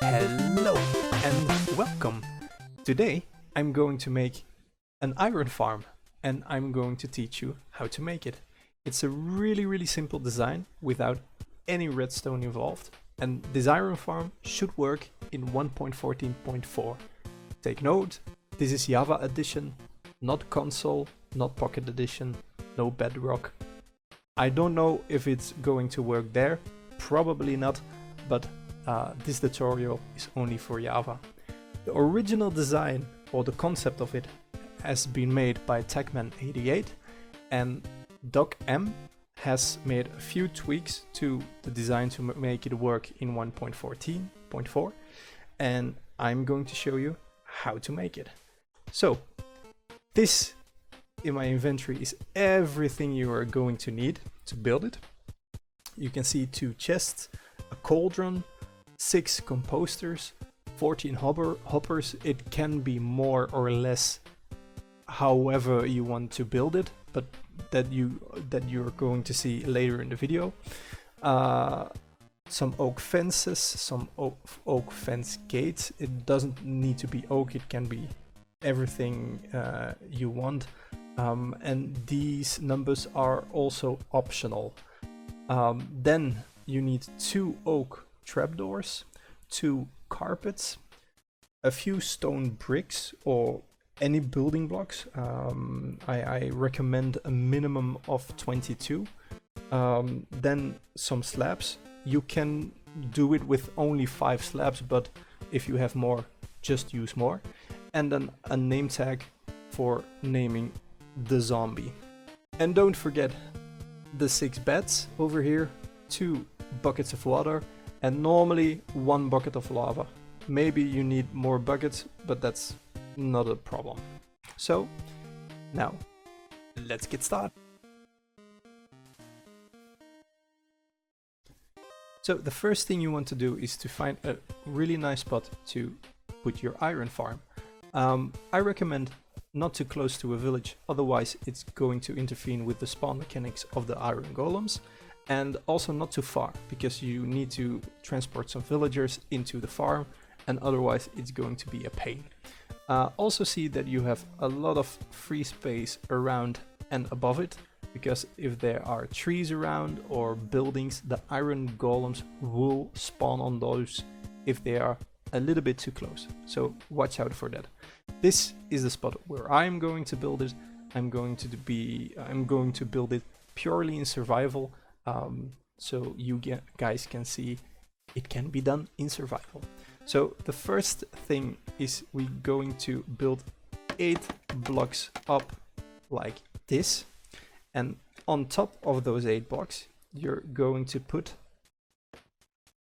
Hello and welcome. Today I'm going to make an iron farm and I'm going to teach you how to make it. It's a really simple design without any redstone involved, and this iron farm should work in 1.14.4. Take note, this is Java edition, not console, not pocket edition, no bedrock. I don't know if it's going to work there, probably not, but this tutorial is only for Java. The original design or the concept of it has been made by Techman88, and Doc M has made a few tweaks to the design to make it work in 1.14.4, and I'm going to show you how to make it. So this in my inventory is everything you are going to need to build it. You can see 2 chests, a cauldron, 6 composters, 14 hoppers. It can be more or less however you want to build it, but that you're going to see later in the video. Some oak fences, some oak fence gates. It doesn't need to be oak, it can be everything you want. And these numbers are also optional. Then you need 2 oak trapdoors, 2 carpets, a few stone bricks or any building blocks. I recommend a minimum of 22. Then some slabs. You can do it with only 5 slabs, but if you have more, just use more. And then a name tag for naming the zombie. And don't forget the 6 beds over here, 2 buckets of water, and normally 1 bucket of lava. Maybe you need more buckets, but that's not a problem. So now let's get started. So the first thing you want to do is to find a really nice spot to put your iron farm. I recommend not too close to a village, otherwise it's going to interfere with the spawn mechanics of the iron golems, and also not too far, because you need to transport some villagers into the farm, and otherwise it's going to be a pain. Also see that you have a lot of free space around and above it, because if there are trees around or buildings, the iron golems will spawn on those if they are a little bit too close. So watch out for that. This is the spot where I'm going to build it. I'm going to build it purely in survival, so you guys can see it can be done in survival. So the first thing is we're going to build 8 blocks up like this, and on top of those 8 blocks you're going to put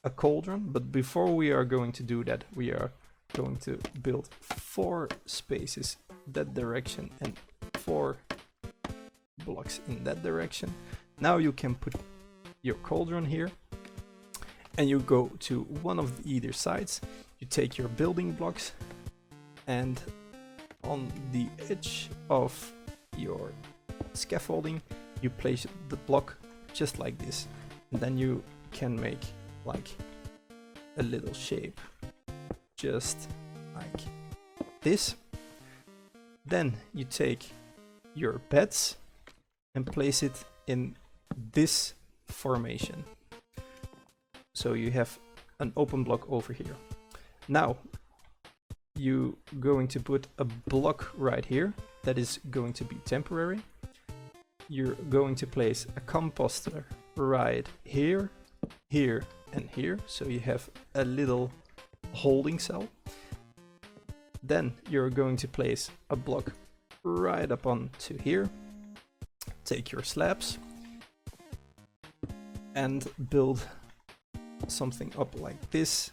a cauldron. But before we are going to do that, we are going to build 4 spaces that direction and 4 blocks in that direction. Now you can put your cauldron here, and you go to one of either sides. You take your building blocks, and on the edge of your scaffolding you place the block just like this, and then you can make like a little shape just like this. Then you take your beds and place it in this formation, so you have an open block over here. Now you're going to put a block right here that is going to be temporary. You're going to place a composter right here, here and here, so you have a little holding cell. Then you're going to place a block right up onto here. Take your slabs and build something up like this,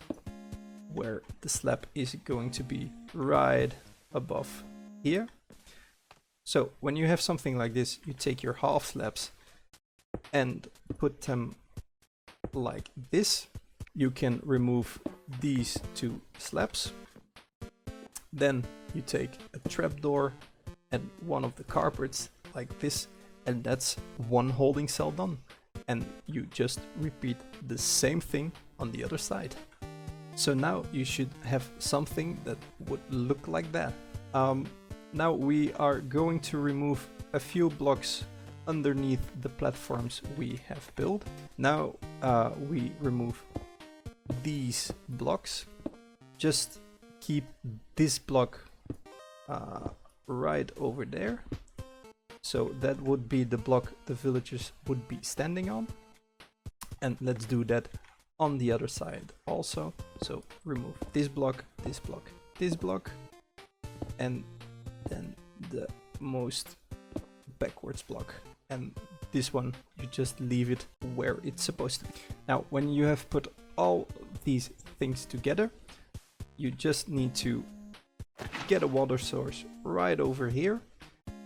where the slab is going to be right above here. So when you have something like this, you take your half slabs and put them like this. You can remove these 2 slabs. Then you take a trapdoor and one of the carpets like this, and that's 1 holding cell done. And you just repeat the same thing on the other side. So now you should have something that would look like that. Now we are going to remove a few blocks underneath the platforms we have built. Now we remove these blocks. Just keep this block right over there. So that would be the block the villagers would be standing on. And let's do that on the other side also. So remove this block, this block, this block, and then the most backwards block. And this one, you just leave it where it's supposed to be. Now, when you have put all these things together, you just need to get a water source right over here.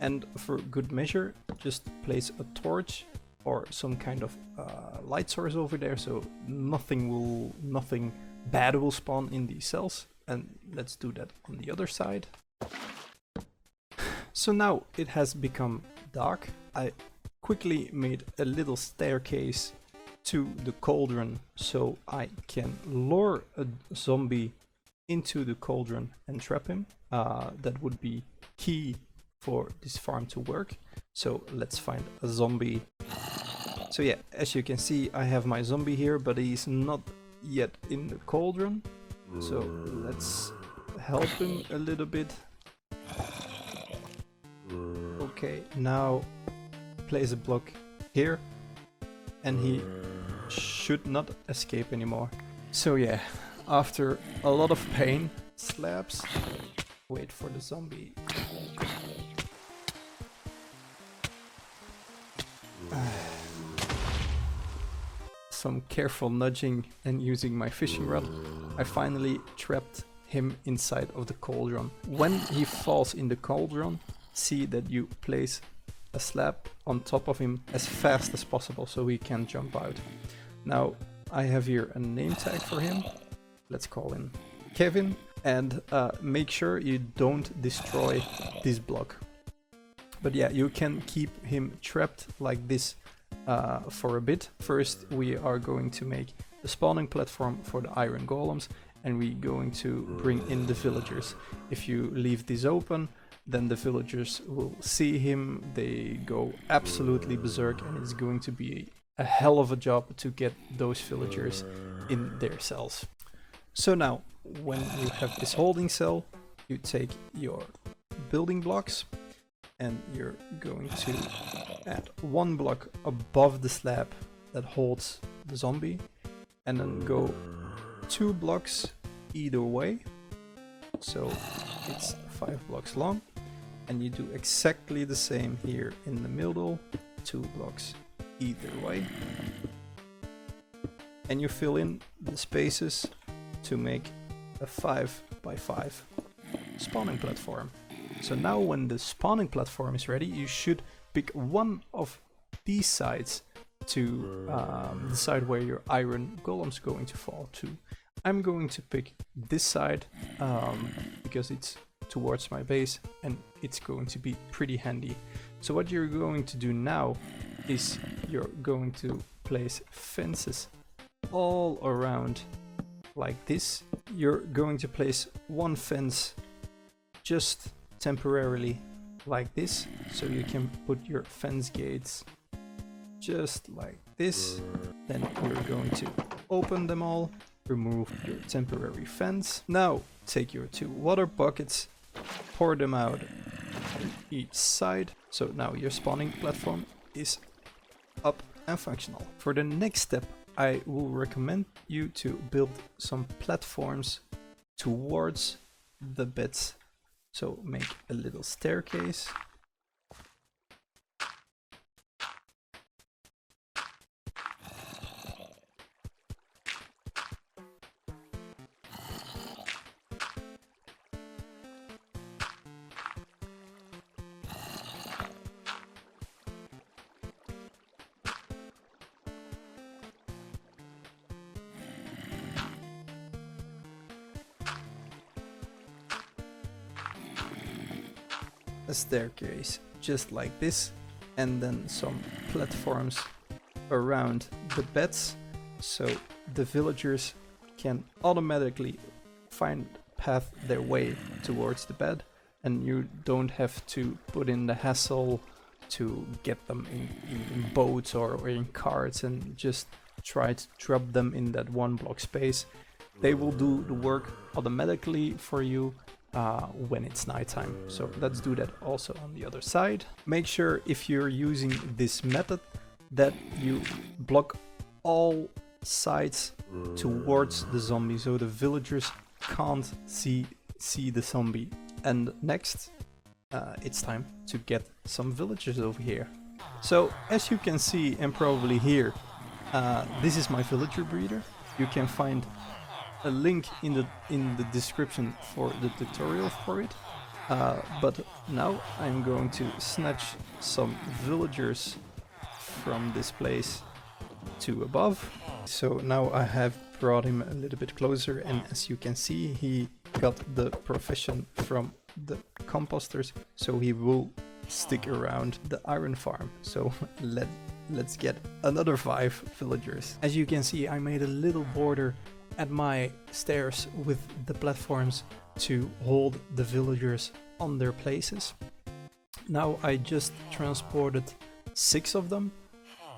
And for good measure, just place a torch or some kind of light source over there, so nothing bad will spawn in these cells. And let's do that on the other side. So now it has become dark. I quickly made a little staircase to the cauldron so I can lure a zombie into the cauldron and trap him. That would be key for this farm to work. So let's find a zombie. So yeah, as you can see, I have my zombie here, but he's not yet in the cauldron. So let's help him a little bit. Okay, now place a block here, and he should not escape anymore. So yeah, after a lot of pain, slabs. Wait for the zombie. Some careful nudging and using my fishing rod, I finally trapped him inside of the cauldron. When he falls in the cauldron, see that you place a slab on top of him as fast as possible so he can jump out. Now I have here a name tag for him. Let's call him Kevin, and make sure you don't destroy this block. But yeah, you can keep him trapped like this for a bit. First we are going to make the spawning platform for the iron golems, and we're going to bring in the villagers. If you leave this open, then the villagers will see him, they go absolutely berserk, and it's going to be a hell of a job to get those villagers in their cells. So now, when you have this holding cell, you take your building blocks and you're going to add one block above the slab that holds the zombie, and then go 2 blocks either way, so it's 5 blocks long. And you do exactly the same here in the middle, 2 blocks either way. And you fill in the spaces to make a 5 by 5 spawning platform. So now when the spawning platform is ready, you should pick one of these sides to decide where your iron golem's going to fall to. I'm going to pick this side because it's towards my base and it's going to be pretty handy. So what you're going to do now is you're going to place fences all around like this. You're going to place one fence just temporarily like this, so you can put your fence gates just like this. Then you're going to open them all, remove your temporary fence. Now take your 2 water buckets, pour them out on each side. So now your spawning platform is up and functional. For the next step, I will recommend you to build some platforms towards the beds. So make a little staircase. A staircase just like this, and then some platforms around the beds so the villagers can automatically path their way towards the bed, and you don't have to put in the hassle to get them in boats or in carts and just try to drop them in that 1 block space. They will do the work automatically for you when it's nighttime. So let's do that also on the other side. Make sure if you're using this method that you block all sides towards the zombie so the villagers can't see the zombie. And next it's time to get some villagers over here. So as you can see and probably hear, this is my villager breeder. You can find a link in the description for the tutorial for it. But now I'm going to snatch some villagers from this place to above. So now I have brought him a little bit closer, and as you can see, he got the profession from the composters, so he will stick around the iron farm. So let's get another 5 villagers. As you can see, I made a little border at my stairs with the platforms to hold the villagers on their places. Now I just transported 6 of them.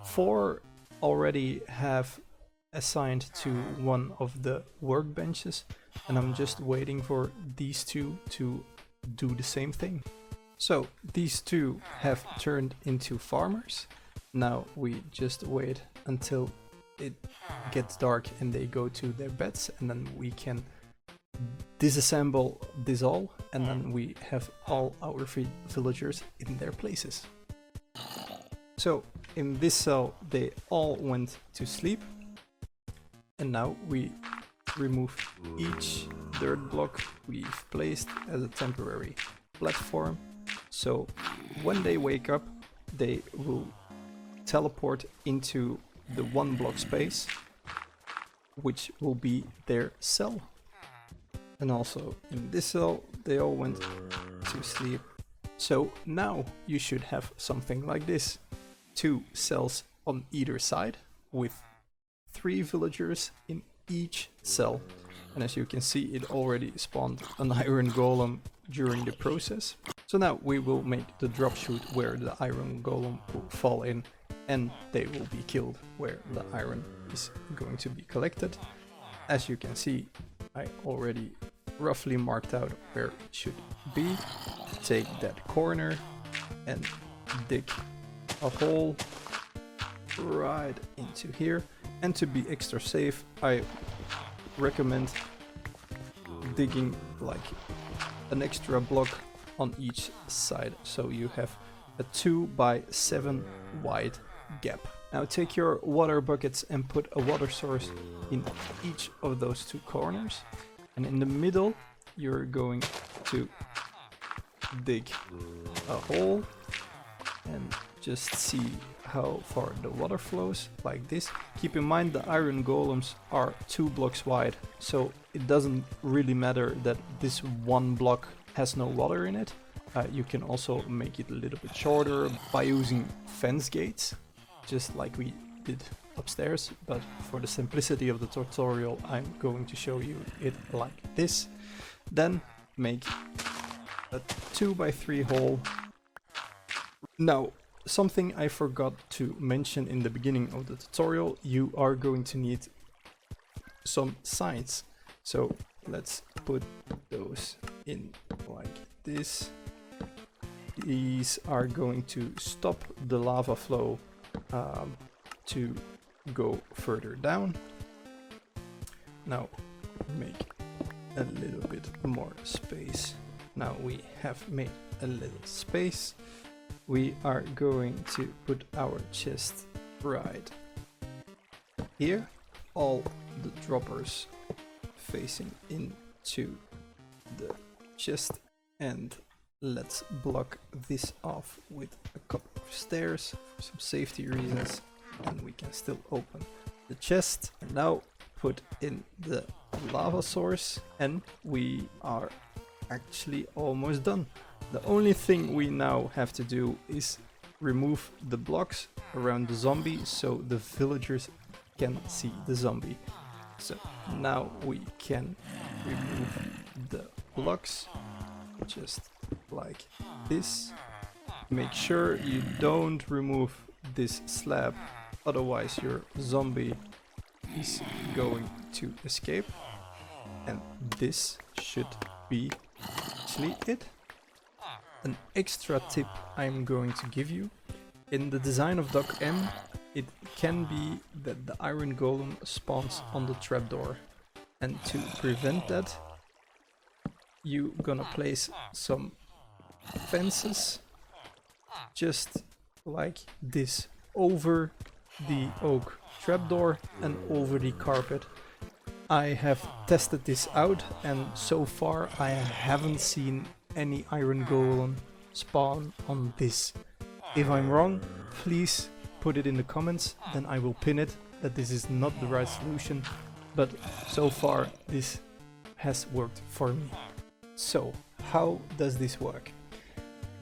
4 already have assigned to one of the workbenches, and I'm just waiting for these 2 to do the same thing. So these 2 have turned into farmers. Now we just wait until it gets dark and they go to their beds, and then we can disassemble this all, and then we have all our villagers in their places. So in this cell they all went to sleep, and now we remove each dirt block we've placed as a temporary platform. So when they wake up, they will teleport into the 1 block space, which will be their cell. And also in this cell they all went to sleep. So now you should have something like this: 2 cells on either side with 3 villagers in each cell. And as you can see, it already spawned an iron golem during the process. So now we will make the drop chute where the iron golem will fall in, and they will be killed where the iron is going to be collected. As you can see, I already roughly marked out where it should be. Take that corner and dig a hole right into here. And to be extra safe, I recommend digging like an extra block on each side, so you have a 2 by 7 wide gap. Now take your water buckets and put a water source in each of those 2 corners, and in the middle you're going to dig a hole and just see how far the water flows, like this. Keep in mind the iron golems are 2 blocks wide, so it doesn't really matter that this 1 block has no water in it. You can also make it a little bit shorter by using fence gates, just like we did upstairs, but for the simplicity of the tutorial I'm going to show you it like this. Then make a 2 by 3 hole. Now, something I forgot to mention in the beginning of the tutorial: you are going to need some signs. So let's put those in like this. These are going to stop the lava flow to go further down. Now make a little bit more space. Now we have made a little space. We are going to put our chest right here. All the droppers facing into the chest, and let's block this off with a couple of stairs for some safety reasons, and we can still open the chest. And now put in the lava source, and we are actually almost done. The only thing we now have to do is remove the blocks around the zombie so the villagers can see the zombie. So now we can remove the blocks just like this. Make sure you don't remove this slab, otherwise your zombie is going to escape. And this should be actually it. An extra tip I'm going to give you. In the design of Dock M, it can be that the iron golem spawns on the trapdoor. And to prevent that, you're gonna place some fences just like this over the oak trapdoor and over the carpet. I have tested this out and so far I haven't seen any iron golem spawn on this. If I'm wrong, please put it in the comments, then I will pin it that this is not the right solution, but so far this has worked for me. So how does this work?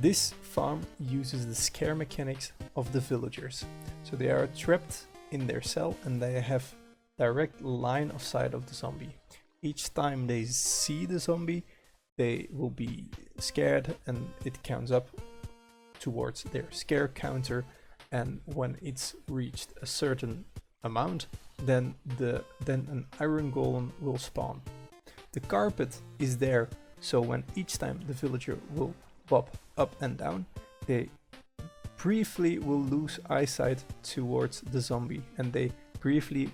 This farm uses the scare mechanics of the villagers. So they are trapped in their cell and they have direct line of sight of the zombie. Each time they see the zombie, they will be scared and it counts up towards their scare counter, and when it's reached a certain amount, then an iron golem will spawn. The carpet is there, so when each time the villager will bob up and down, they briefly will lose eyesight towards the zombie and they briefly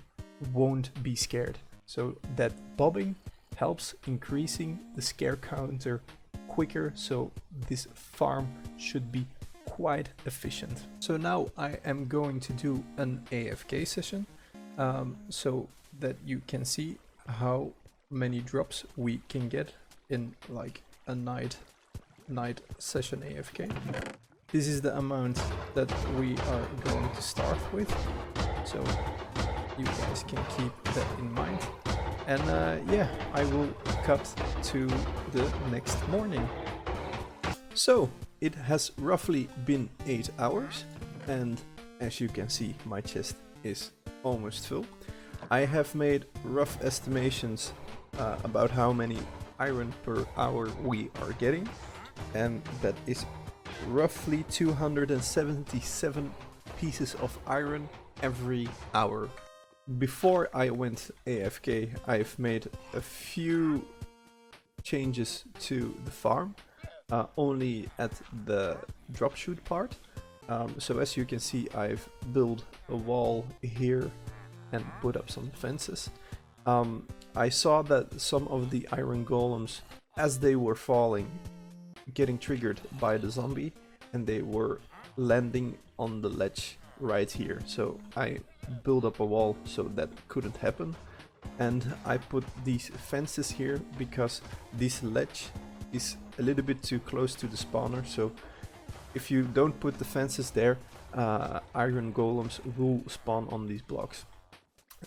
won't be scared. So that bobbing helps increasing the scare counter quicker, so this farm should be quite efficient. So now I am going to do an AFK session so that you can see how many drops we can get in like a night session AFK. This is the amount that we are going to start with, so you guys can keep that in mind. And yeah, I will cut to the next morning. So it has roughly been 8 hours, and as you can see, my chest is almost full. I have made rough estimations about how many iron per hour we are getting, and that is roughly 277 pieces of iron every hour. Before I went AFK, I've made a few changes to the farm, only at the dropshoot part. So as you can see, I've built a wall here and put up some fences. I saw that some of the iron golems, as they were falling, getting triggered by the zombie, and they were landing on the ledge right here. So I built up a wall so that couldn't happen, and I put these fences here because this ledge is a little bit too close to the spawner. So if you don't put the fences there, iron golems will spawn on these blocks,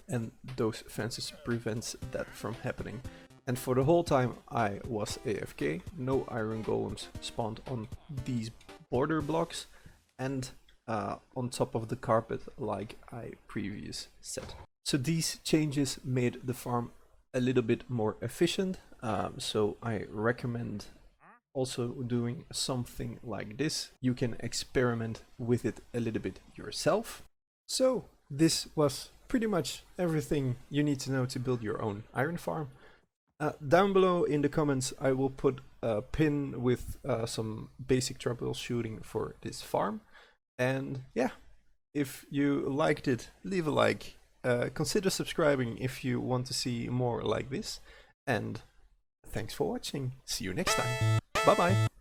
and those fences prevents that from happening. And for the whole time I was AFK, no iron golems spawned on these border blocks and on top of the carpet, like I previously said. So these changes made the farm a little bit more efficient, so I recommend also doing something like this. You can experiment with it a little bit yourself. So this was pretty much everything you need to know to build your own iron farm. Down below in the comments I will put a pin with some basic troubleshooting for this farm. And yeah, if you liked it, leave a like, consider subscribing if you want to see more like this, and thanks for watching. See you next time. Bye bye.